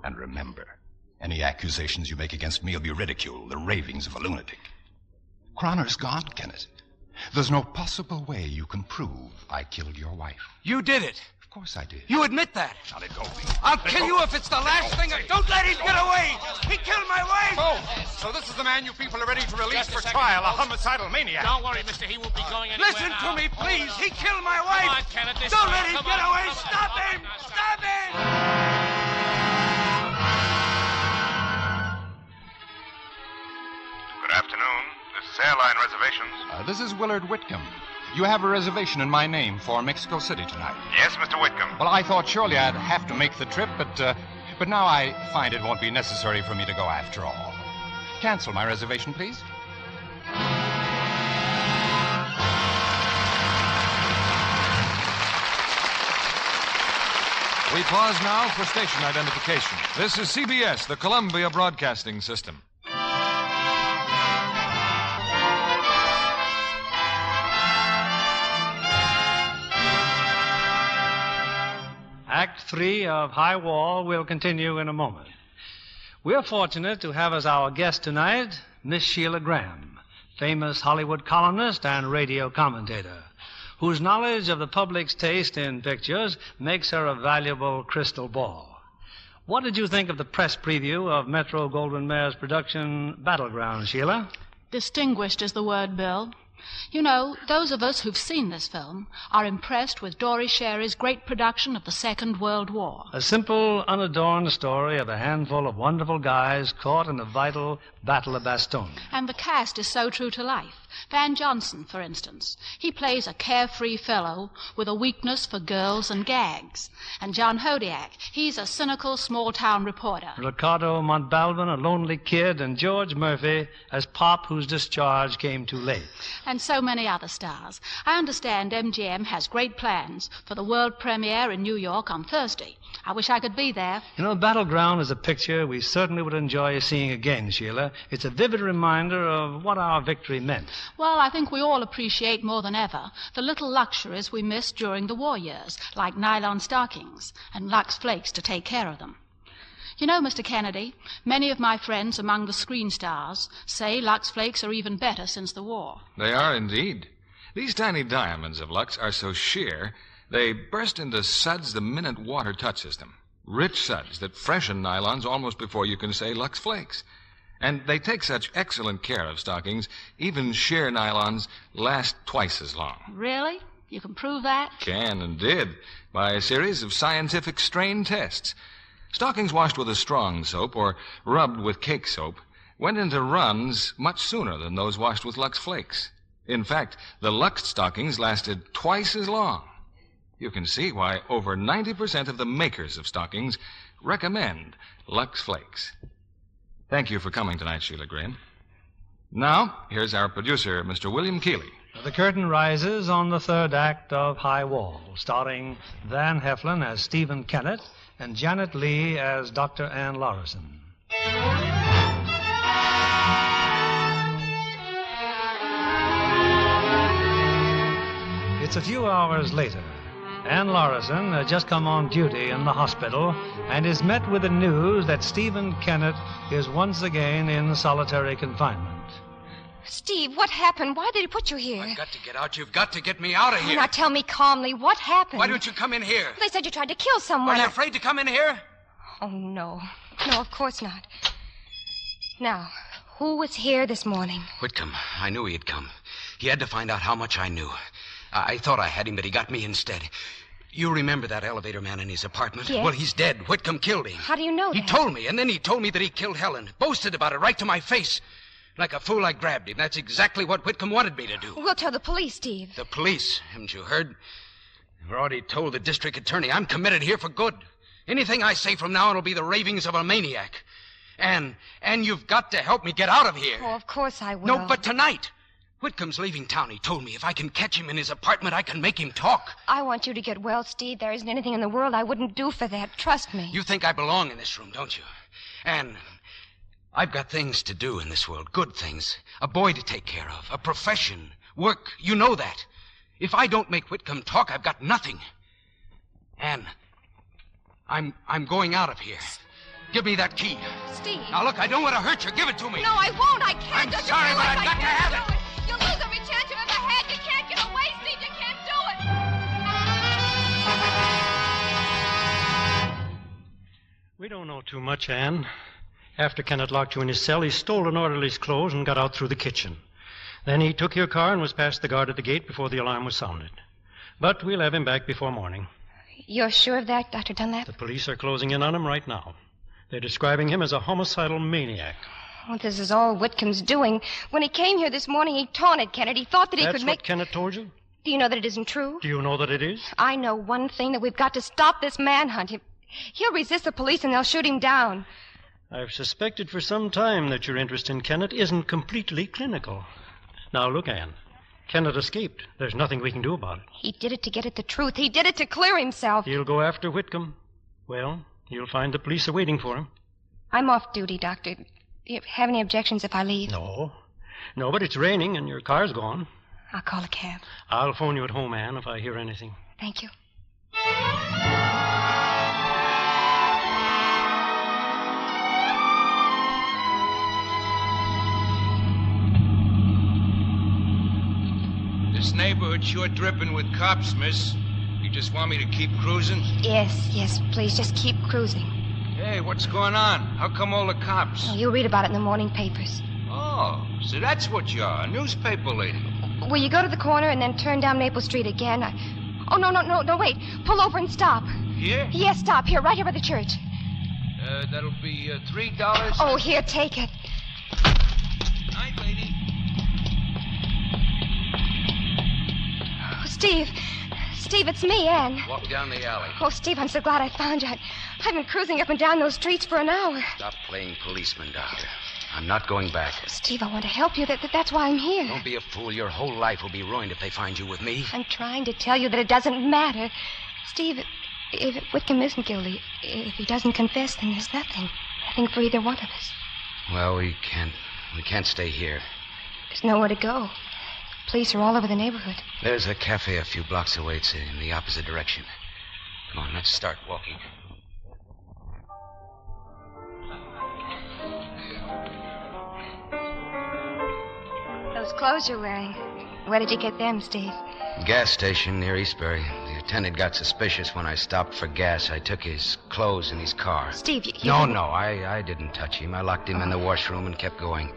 And remember, any accusations you make against me will be ridiculed, the ravings of a lunatic. Croner's gone, Kenet. There's no possible way you can prove I killed your wife. You did it. Of course I did. You admit that. Now let go of me. I'll kill you if it's the last thing. Don't let him get away. He killed my wife. Oh, so this is the man you people are ready to release for trial, a homicidal maniac. Don't worry, mister. He won't be going anywhere. Listen now. to me, please. He killed my wife. Come on, Kenet. Don't let him get away. Stop him. Stop him. Good afternoon. This is Airline Reservations. This is Willard Whitcomb. You have a reservation in my name for Mexico City tonight. Yes, Mr. Whitcomb. Well, I thought surely I'd have to make the trip, but now I find it won't be necessary for me to go after all. Cancel my reservation, please. We pause now for station identification. This is CBS, the Columbia Broadcasting System. Act 3 of High Wall will continue in a moment. We're fortunate to have as our guest tonight Miss Sheila Graham, famous Hollywood columnist and radio commentator, whose knowledge of the public's taste in pictures makes her a valuable crystal ball. What did you think of the press preview of Metro-Goldwyn-Mayer's production Battleground, Sheila? Distinguished is the word, Bill. You know, those of us who've seen this film are impressed with Dory Sherry's great production of the Second World War. A simple, unadorned story of a handful of wonderful guys caught in the vital Battle of Bastogne. And the cast is so true to life. Van Johnson, for instance. He plays a carefree fellow with a weakness for girls and gags. And John Hodiak, he's a cynical small-town reporter. Ricardo Montalban, a lonely kid, and George Murphy as Pop, whose discharge came too late. And so many other stars. I understand MGM has great plans for the world premiere in New York on Thursday. I wish I could be there. You know, Battleground is a picture we certainly would enjoy seeing again, Sheila. It's a vivid reminder of what our victory meant. Well, I think we all appreciate more than ever the little luxuries we missed during the war years, like nylon stockings and Lux Flakes to take care of them. You know, Mr. Kennedy, many of my friends among the screen stars say Lux Flakes are even better since the war. They are indeed. These tiny diamonds of Lux are so sheer, they burst into suds the minute water touches them. Rich suds that freshen nylons almost before you can say Lux Flakes. And they take such excellent care of stockings, even sheer nylons last twice as long. Really? You can prove that? Can and did, by a series of scientific strain tests. Stockings washed with a strong soap or rubbed with cake soap went into runs much sooner than those washed with Lux Flakes. In fact, the Lux stockings lasted twice as long. You can see why over 90% of the makers of stockings recommend Lux Flakes. Thank you for coming tonight, Sheila Graham. Now, here's our producer, Mr. William Keeley. The curtain rises on the third act of High Wall, starring Van Heflin as Steven Kenet and Janet Leigh as Dr. Ann Lorison. It's a few hours later. Ann Lorison has just come on duty in the hospital and is met with the news that Steven Kenet is once again in solitary confinement. Steve, what happened? Why did he put you here? I've got to get out. You've got to get me out of here. Now tell me calmly, what happened? Why don't you come in here? They said you tried to kill someone. Are you afraid to come in here? Oh, no. No, of course not. Now, who was here this morning? Whitcomb. I knew he'd come. He had to find out how much I knew. I thought I had him, but he got me instead. You remember that elevator man in his apartment? Yes. Well, he's dead. Whitcomb killed him. How do you know that? He told me, and then he told me that he killed Helen. Boasted about it right to my face. Like a fool, I grabbed him. That's exactly what Whitcomb wanted me to do. We'll tell the police, Steve. The police? Haven't you heard? I've already told the district attorney I'm committed here for good. Anything I say from now on will be the ravings of a maniac. And you've got to help me get out of here. Oh, of course I will. No, but tonight. Whitcomb's leaving town. He told me if I can catch him in his apartment, I can make him talk. I want you to get well, Steve. There isn't anything in the world I wouldn't do for that. Trust me. You think I belong in this room, don't you? And I've got things to do in this world, good things. A boy to take care of, a profession, work. You know that. If I don't make Whitcomb talk, I've got nothing. And I'm going out of here. Give me that key. Steve. Now, look, I don't want to hurt you. Give it to me. No, I won't. I can't. I'm sorry, but I've got to have it. You'll lose every chance you've ever had. You can't get away, Steve. You can't do it. We don't know too much, Anne. After Kenet locked you in his cell, he stole an orderly's clothes and got out through the kitchen. Then he took your car and was past the guard at the gate before the alarm was sounded. But we'll have him back before morning. You're sure of that, Dr. Dunlap? The police are closing in on him right now. They're describing him as a homicidal maniac. Well, this is all Whitcomb's doing. When he came here this morning, he taunted Kenet. He thought that he That's could make... what Kenet told you? Do you know that it isn't true? Do you know that it is? I know one thing, that we've got to stop this manhunt. He'll resist the police and they'll shoot him down. I've suspected for some time that your interest in Kenet isn't completely clinical. Now, look, Anne. Kenet escaped. There's nothing we can do about it. He did it to get at the truth. He did it to clear himself. He'll go after Whitcomb. Well, you'll find the police are waiting for him. I'm off duty, Doctor. Do you have any objections if I leave? No. No, but it's raining and your car's gone. I'll call a cab. I'll phone you at home, Anne, if I hear anything. Thank you. This neighborhood's sure dripping with cops, miss. You just want me to keep cruising? Yes, please, just keep cruising. Hey, what's going on? How come all the cops? Oh, you'll read about it in the morning papers. Oh, so that's what you are, a newspaper lady. Will you go to the corner and then turn down Maple Street again? Oh, no, wait. Pull over and stop. Here? Yes, stop. Here, right here by the church. That'll be $3. Oh, here, take it. Night, lady. Steve, it's me, Anne. Walk down the alley. Oh, Steve, I'm so glad I found you. I've been cruising up and down those streets for an hour. Stop playing policeman, Doctor. I'm not going back. Steve, I want to help you. That's why I'm here. Don't be a fool. Your whole life will be ruined if they find you with me. I'm trying to tell you that it doesn't matter. Steve, if Whitcomb isn't guilty, if he doesn't confess, then there's nothing. Nothing for either one of us. Well, we can't stay here. There's nowhere to go. Police are all over the neighborhood. There's a cafe a few blocks away. It's in the opposite direction. Come on, let's start walking. Those clothes you're wearing, where did you get them, Steve? Gas station near Eastbury. The attendant got suspicious when I stopped for gas. I took his clothes in his car. Steve, you No, I didn't touch him. I locked him in the washroom and kept going.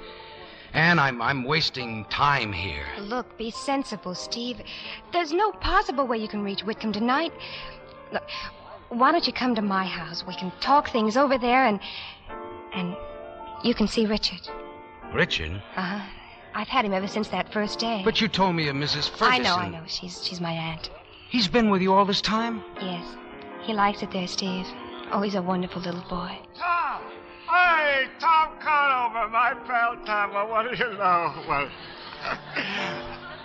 And I'm wasting time here. Look, be sensible, Steve. There's no possible way you can reach Whitcomb tonight. Look, why don't you come to my house? We can talk things over there and you can see Richard. Richard? Uh-huh. I've had him ever since that first day. But you told me of Mrs. Ferguson. I know. She's my aunt. He's been with you all this time? Yes. He likes it there, Steve. Oh, he's a wonderful little boy. Tom! Hey, Tom Conover, my pal Tom. Well, what do you know?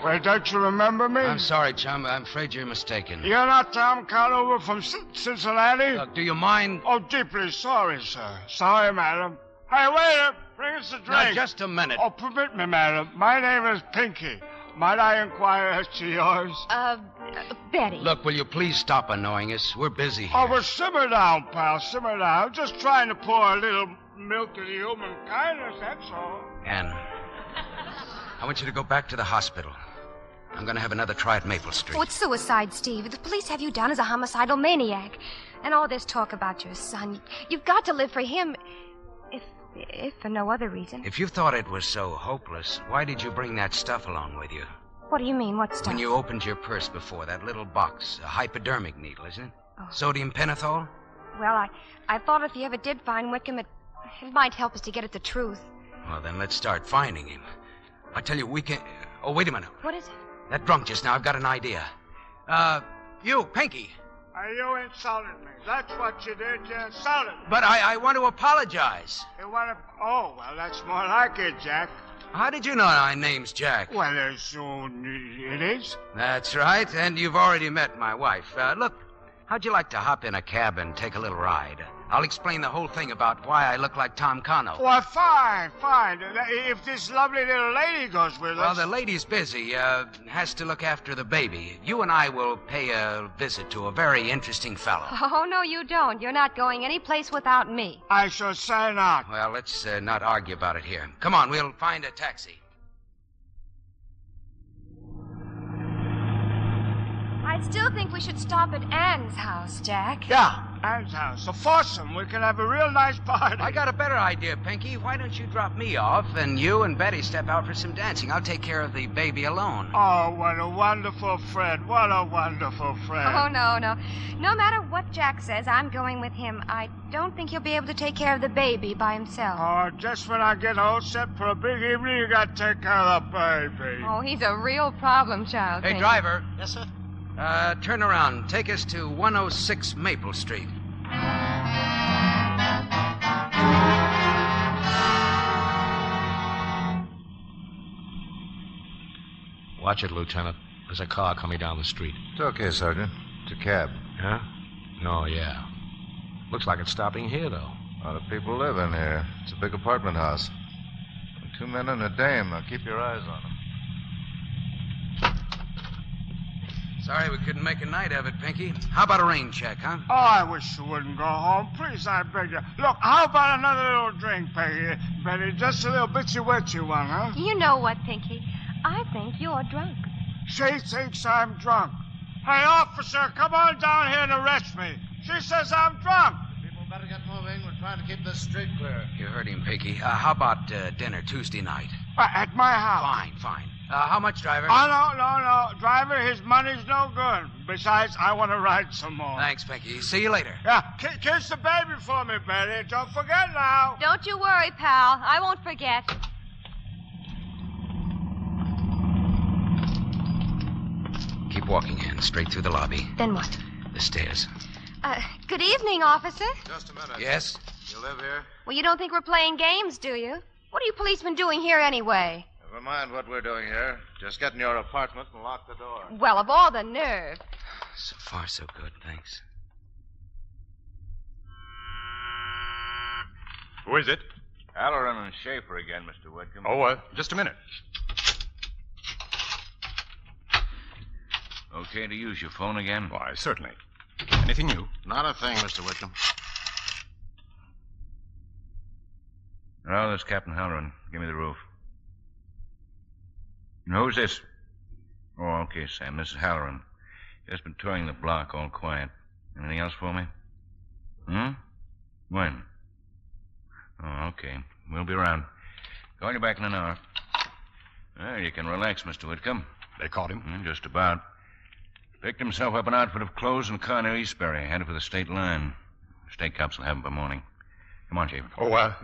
Well, don't you remember me? I'm sorry, chum. I'm afraid you're mistaken. You're not Tom Conover from Cincinnati? Look, do you mind? Oh, deeply sorry, sir. Sorry, madam. Hey, waiter, bring us a drink. Now, just a minute. Oh, permit me, madam. My name is Pinky. Might I inquire as to yours? Betty. Look, will you please stop annoying us? We're busy here. Oh, well, simmer down, pal, simmer down. Just trying to pour a little milk into human kindness, that's all. Anne, I want you to go back to the hospital. I'm going to have another try at Maple Street. Oh, it's suicide, Steve. The police have you down as a homicidal maniac. And all this talk about your son. You've got to live for him, if for no other reason. If you thought it was so hopeless, why did you bring that stuff along with you? What do you mean? What stuff? When you opened your purse before, that little box, a hypodermic needle, isn't it? Oh. Sodium pentothal? Well, I thought if you ever did find Whitcomb, it might help us to get at the truth. Well, then let's start finding him. I tell you, we can... Oh, wait a minute. What is it? That drunk just now, I've got an idea. You, Pinky. You insulted me. That's what you did. You insulted me. But I want to apologize. You want to... Oh, well, that's more like it, Jack. How did you know my name's Jack? Well, it is. That's right, and you've already met my wife. Look, how'd you like to hop in a cab and take a little ride? I'll explain the whole thing about why I look like Tom Cano. Well, fine. If this lovely little lady goes with us... Well, the lady's busy. Has to look after the baby. You and I will pay a visit to a very interesting fellow. Oh, no, you don't. You're not going any place without me. I shall say not. Well, let's not argue about it here. Come on, we'll find a taxi. I still think we should stop at Anne's house, Jack. Yeah, Anne's house. A foursome. We can have a real nice party. I got a better idea, Pinky. Why don't you drop me off and you and Betty step out for some dancing? I'll take care of the baby alone. Oh, what a wonderful friend. What a wonderful friend. Oh, no. No matter what Jack says, I'm going with him. I don't think he'll be able to take care of the baby by himself. Oh, just when I get all set for a big evening, you got to take care of the baby. Oh, he's a real problem child. Hey, Pinky. driver. Yes, sir? Turn around. Take us to 106 Maple Street. Watch it, Lieutenant. There's a car coming down the street. It's okay, Sergeant. It's a cab. Huh? No, yeah. Looks like it's stopping here, though. A lot of people live in here. It's a big apartment house. 2 men and a dame. Now keep your eyes on them. Sorry we couldn't make a night of it, Pinky. How about a rain check, huh? Oh, I wish you wouldn't go home. Please, I beg you. Look, how about another little drink, Peggy? Betty, just a little bitsy-witsy one, huh? You know what, Pinky? I think you're drunk. She thinks I'm drunk. Hey, officer, come on down here and arrest me. She says I'm drunk. People better get moving. We're trying to keep this street clear. You heard him, Pinky. How about dinner Tuesday night? At my house. Fine. How much, driver? Oh, no. Driver, his money's no good. Besides, I want to ride some more. Thanks, Pinky. See you later. Yeah, kiss the baby for me, Betty. Don't forget now. Don't you worry, pal. I won't forget. Keep walking, Ann, straight through the lobby. Then what? The stairs. Good evening, officer. Just a minute. Yes? You live here? Well, you don't think we're playing games, do you? What are you policemen doing here anyway? Never mind what we're doing here. Just get in your apartment and lock the door. Well, of all the nerve. So far, so good, thanks. Who is it? Halloran and Schaefer again, Mr. Whitcomb. Oh, just a minute. Okay to use your phone again? Why, certainly. Anything new? Not a thing, Mr. Whitcomb. Oh, that's Captain Halloran. Give me the roof. Who's this? Oh, okay, Sam. This is Halloran. Just been touring the block, all quiet. Anything else for me? When? Oh, okay. We'll be around. Call you back in an hour. Well, you can relax, Mr. Whitcomb. They caught him? Just about. Picked himself up an outfit of clothes and a car near Eastbury, headed for the state line. State cops will have him by morning. Come on, Chief. Oh,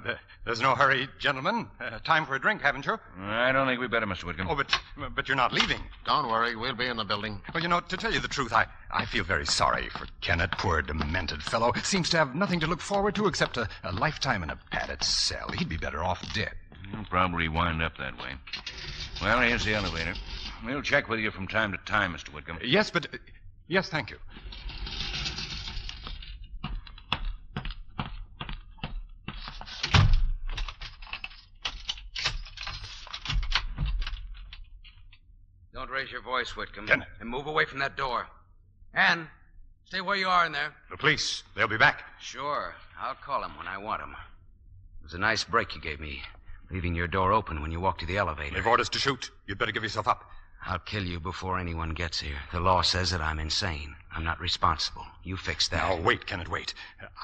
there's no hurry, gentlemen. Time for a drink, haven't you? I don't think we better, Mr. Whitcomb. Oh, but you're not leaving. Don't worry, we'll be in the building. Well, you know, to tell you the truth, I feel very sorry for Kenet, poor demented fellow. Seems to have nothing to look forward to except a lifetime in a padded cell. He'd be better off dead. He'll probably wind up that way. Well, here's the elevator. We'll check with you from time to time, Mr. Whitcomb. Yes, thank you. Don't raise your voice, Whitcomb. Kenet. And move away from that door. Ann, stay where you are in there. The police, they'll be back. Sure. I'll call them when I want them. It was a nice break you gave me, leaving your door open when you walked to the elevator. They've orders to shoot. You'd better give yourself up. I'll kill you before anyone gets here. The law says that I'm insane. I'm not responsible. You fix that. Now, wait, Kenet, wait.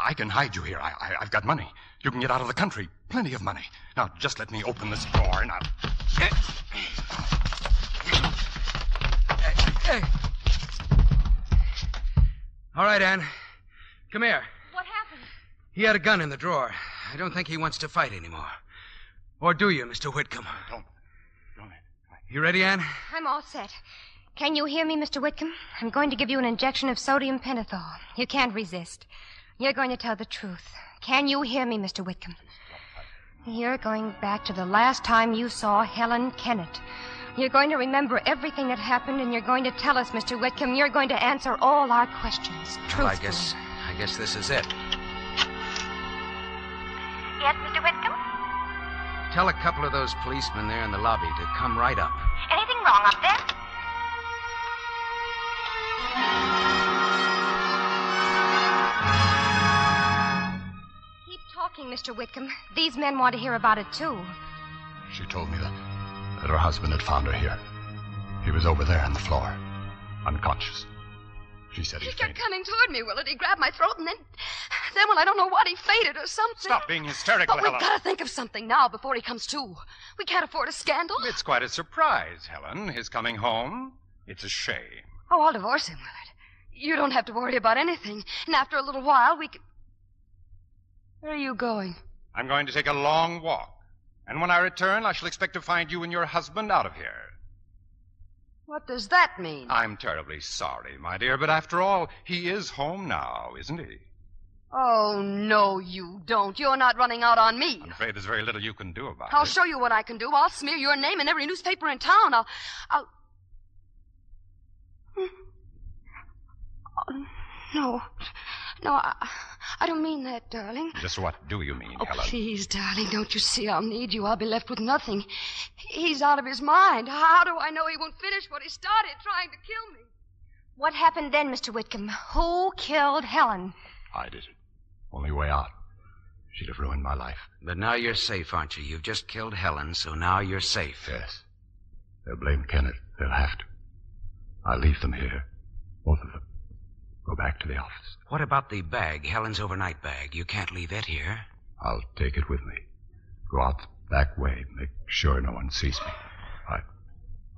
I can hide you here. I've got money. You can get out of the country. Plenty of money. Now, just let me open this door and I'll... Hey. All right, Ann. Come here. What happened? He had a gun in the drawer. I don't think he wants to fight anymore. Or do you, Mr. Whitcomb? Don't. You ready, Ann? I'm all set. Can you hear me, Mr. Whitcomb? I'm going to give you an injection of sodium pentothal. You can't resist. You're going to tell the truth. Can you hear me, Mr. Whitcomb? You're going back to the last time you saw Helen Kenet. You're going to remember everything that happened, and you're going to tell us, Mr. Whitcomb. You're going to answer all our questions, truthfully. Well, I guess this is it. Yes, Mr. Whitcomb? Tell a couple of those policemen there in the lobby to come right up. Anything wrong up there? Keep talking, Mr. Whitcomb. These men want to hear about it, too. She told me that her husband had found her here. He was over there on the floor, unconscious. She said he kept fainted. coming toward me, Willard. He grabbed my throat, and then, well, I don't know what, he fainted or something. Stop being hysterical, But we've Helen. got to think of something now before he comes to. We can't afford a scandal. It's quite a surprise, Helen, his coming home. It's a shame. Oh, I'll divorce him, Willard. You don't have to worry about anything. And after a little while, we can... Where are you going? I'm going to take a long walk. And when I return, I shall expect to find you and your husband out of here. What does that mean? I'm terribly sorry, my dear, but after all, he is home now, isn't he? Oh, no, you don't. You're not running out on me. I'm afraid there's very little you can do about I'll it. show you what I can do. I'll smear your name in every newspaper in town. I'll... Oh, no. No, I don't mean that, darling. Just what do you mean, Oh, Helen? please, darling, don't you see I'll need you? I'll be left with nothing. He's out of his mind. How do I know he won't finish what he started trying to kill me? What happened then, Mr. Whitcomb? Who killed Helen? I did it. Only way out. She'd have ruined my life. But now you're safe, aren't you? You've just killed Helen, so now you're safe. Yes. They'll blame Kenet. They'll have to. I'll leave them here. Both of them. Go back to the office. What about the bag, Helen's overnight bag? You can't leave it here. I'll take it with me. Go out the back way. Make sure no one sees me.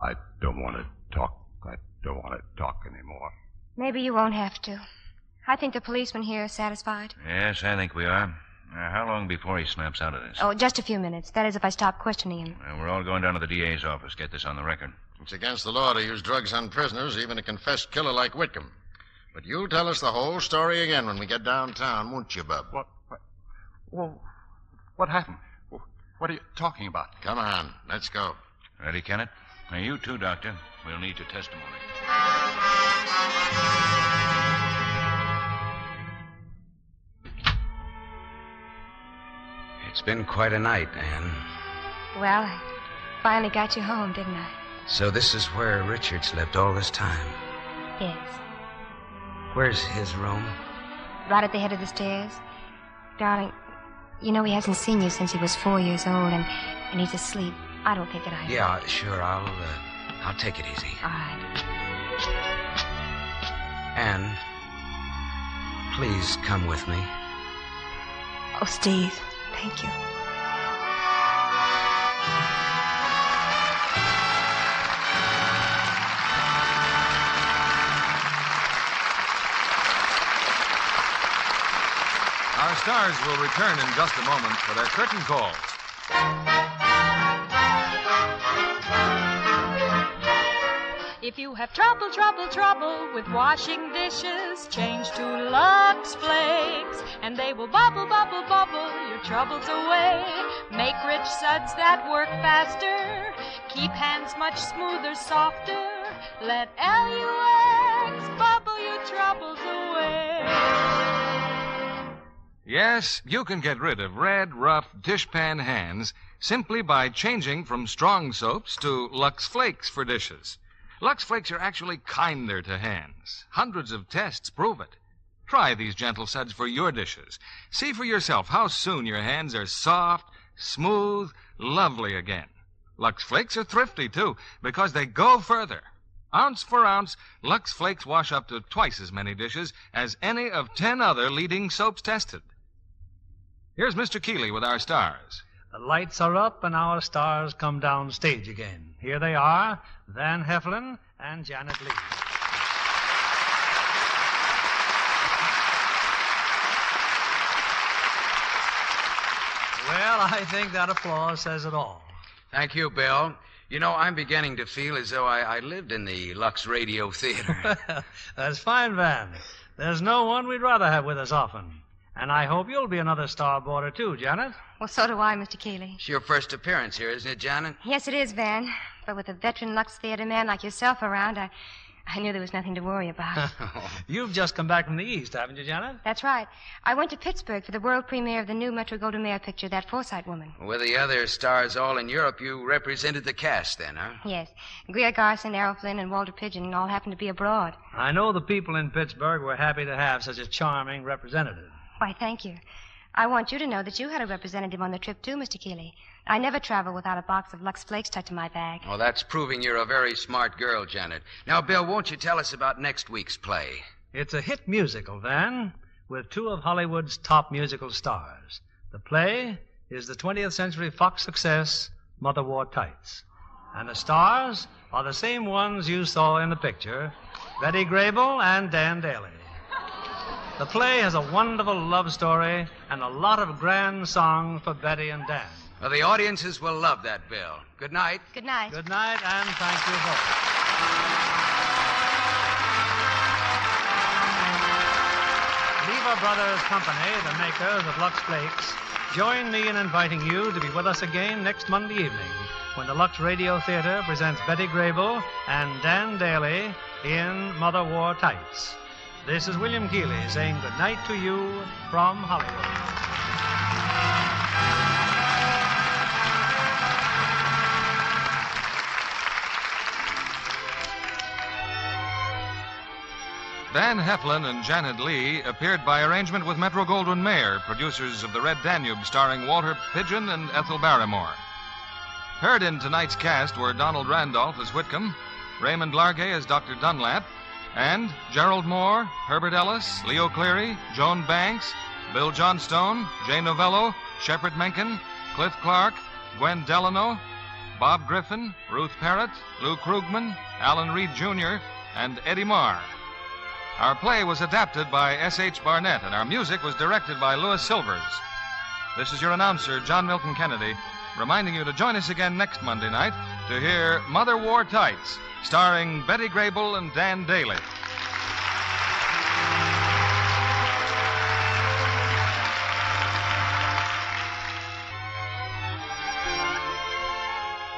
I don't want to talk. I don't want to talk anymore. Maybe you won't have to. I think the policeman here is satisfied. Yes, I think we are. How long before he snaps out of this? Oh, just a few minutes. That is, if I stop questioning him. We're all going down to the DA's office. Get this on the record. It's against the law to use drugs on prisoners, even a confessed killer like Whitcomb. But you'll tell us the whole story again when we get downtown, won't you, Bub? What happened? What are you talking about? Come on, let's go. Ready, Kenet? Now, you too, Doctor. We'll need your testimony. It's been quite a night, Anne. Well, I finally got you home, didn't I? So this is where Richard slept all this time. Yes. Where's his room? Right at the head of the stairs. Darling, you know he hasn't seen you since he was 4 years old, and he's asleep. I don't think that I... Yeah, sure. I'll take it easy. All right. Anne, please come with me. Oh, Steve, thank you. Our stars will return in just a moment for their curtain calls. If you have trouble with washing dishes, change to Lux Flakes, and they will bubble your troubles away. Make rich suds that work faster, keep hands much smoother, softer. Let Lux bubble your troubles away. Yes, you can get rid of red, rough dishpan hands simply by changing from strong soaps to Lux Flakes for dishes. Lux Flakes are actually kinder to hands. Hundreds of tests prove it. Try these gentle suds for your dishes. See for yourself how soon your hands are soft, smooth, lovely again. Lux Flakes are thrifty, too, because they go further. Ounce for ounce, Lux Flakes wash up to twice as many dishes as any of 10 other leading soaps tested. Here's Mr. Keeley with our stars. The lights are up and our stars come down stage again. Here they are, Van Heflin and Janet Leigh. Well, I think that applause says it all. Thank you, Bill. You know, I'm beginning to feel as though I lived in the Lux Radio Theater. That's fine, Van. There's no one we'd rather have with us often. And I hope you'll be another starboarder, too, Janet. Well, so do I, Mr. Keeley. It's your first appearance here, isn't it, Janet? Yes, it is, Van. But with a veteran Lux Theater man like yourself around, I knew there was nothing to worry about. You've just come back from the East, haven't you, Janet? That's right. I went to Pittsburgh for the world premiere of the new Metro-Goldwyn-Mayer picture, That Forsyte Woman. With the other stars all in Europe, you represented the cast then, huh? Yes. Greer Garson, Errol Flynn, and Walter Pidgeon all happened to be abroad. I know the people in Pittsburgh were happy to have such a charming representative. Why, thank you. I want you to know that you had a representative on the trip, too, Mr. Keeley. I never travel without a box of Lux Flakes tucked in my bag. Well, that's proving you're a very smart girl, Janet. Now, Bill, won't you tell us about next week's play? It's a hit musical, Van, with two of Hollywood's top musical stars. The play is the 20th Century Fox success, Mother Wore Tights. And the stars are the same ones you saw in the picture, Betty Grable and Dan Daly. The play has a wonderful love story and a lot of grand songs for Betty and Dan. Well, the audiences will love that, Bill. Good night. Good night. Good night, and thank you both. Lever Brothers Company, the makers of Lux Flakes, join me in inviting you to be with us again next Monday evening when the Lux Radio Theater presents Betty Grable and Dan Daly in Mother Wore Tights. This is William Keeley saying good night to you from Hollywood. Van Heflin and Janet Leigh appeared by arrangement with Metro-Goldwyn-Mayer, producers of The Red Danube, starring Walter Pidgeon and Ethel Barrymore. Heard in tonight's cast were Donald Randolph as Whitcomb, Raymond Largay as Dr. Dunlap, and Gerald Moore, Herbert Ellis, Leo Cleary, Joan Banks, Bill Johnstone, Jay Novello, Shepard Mencken, Cliff Clark, Gwen Delano, Bob Griffin, Ruth Parrott, Lou Krugman, Alan Reed Jr., and Eddie Marr. Our play was adapted by S.H. Barnett, and our music was directed by Louis Silvers. This is your announcer, John Milton Kennedy, reminding you to join us again next Monday night to hear Mother Wore Tights, starring Betty Grable and Dan Daly.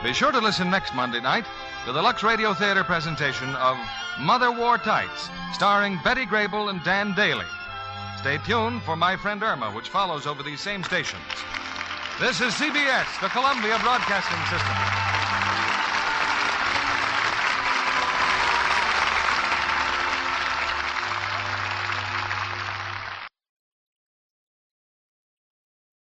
Be sure to listen next Monday night to the Lux Radio Theater presentation of Mother Wore Tights, starring Betty Grable and Dan Daly. Stay tuned for My Friend Irma, which follows over these same stations. This is CBS, the Columbia Broadcasting System.